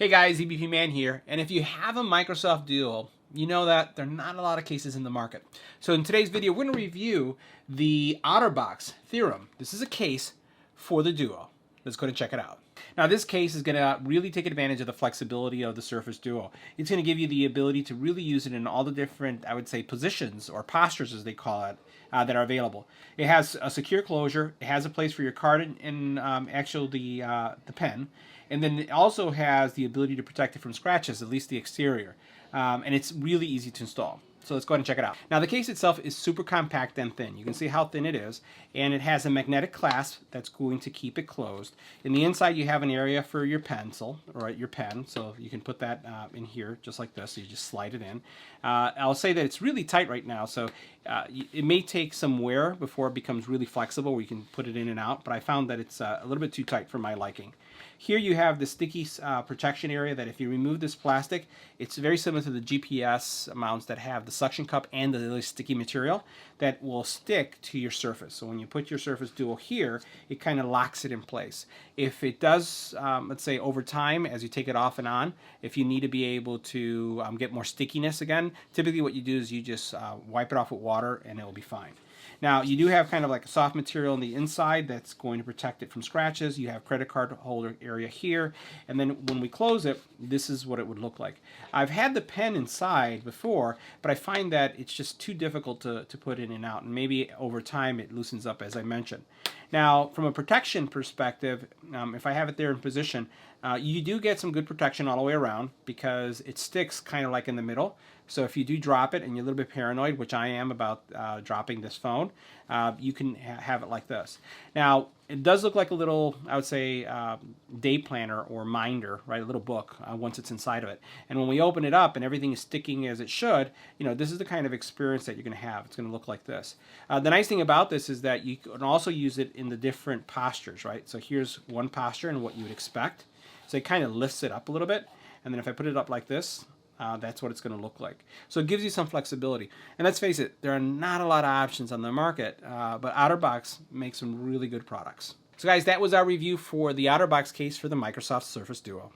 Hey guys, EBPMAN here, and if you have a Microsoft Duo, you know that there are not a lot of cases in the market. So in today's video, we're going to review the Otterbox Theorem. This is a case for the Duo. Let's go and check it out. Now this case is going to really take advantage of the flexibility of the Surface Duo. It's going to give you the ability to really use it in all the different, I would say, positions or postures as they call it, that are available. It has a secure closure. It has a place for your card and actually the pen. And then it also has the ability to protect it from scratches, at least the exterior. And it's really easy to install. So let's go ahead and check it out. Now the case itself is super compact and thin. You can see how thin it is. And it has a magnetic clasp that's going to keep it closed. In the inside you have an area for your pencil, or your pen. So you can put that in here just like this. So you just slide it in. I'll say that it's really tight right now. So it may take some wear before it becomes really flexible where you can put it in and out. But I found that it's a little bit too tight for my liking. Here you have the sticky protection area that if you remove this plastic, it's very similar to the GPS mounts that have the suction cup and the really sticky material that will stick to your Surface. So when you put your Surface Duo here, it kind of locks it in place. If it does, let's say over time, as you take it off and on, if you need to be able to get more stickiness again, typically what you do is you just wipe it off with water and it will be fine. Now you do have kind of like a soft material on the inside that's going to protect it from scratches. You have credit card holder area here, and then when we close it, this is what it would look like. I've had the pen inside before, but I find that it's just too difficult to put in and out, and maybe over time it loosens up, as I mentioned. Now from a protection perspective, if I have it there in position, you do get some good protection all the way around because it sticks kind of like in the middle. So if you do drop it and you're a little bit paranoid, which I am about dropping this phone, you can have it like this. Now, it does look like a little, I would say, day planner or minder, right? A little book once it's inside of it. And when we open it up and everything is sticking as it should, you know, this is the kind of experience that you're going to have. It's going to look like this. The nice thing about this is that you can also use it in the different postures, right? So here's one posture and what you would expect. So it kind of lifts it up a little bit. And then if I put it up like this, that's what it's going to look like. So it gives you some flexibility. And let's face it, there are not a lot of options on the market, but Otterbox makes some really good products. So guys, that was our review for the Otterbox case for the Microsoft Surface Duo.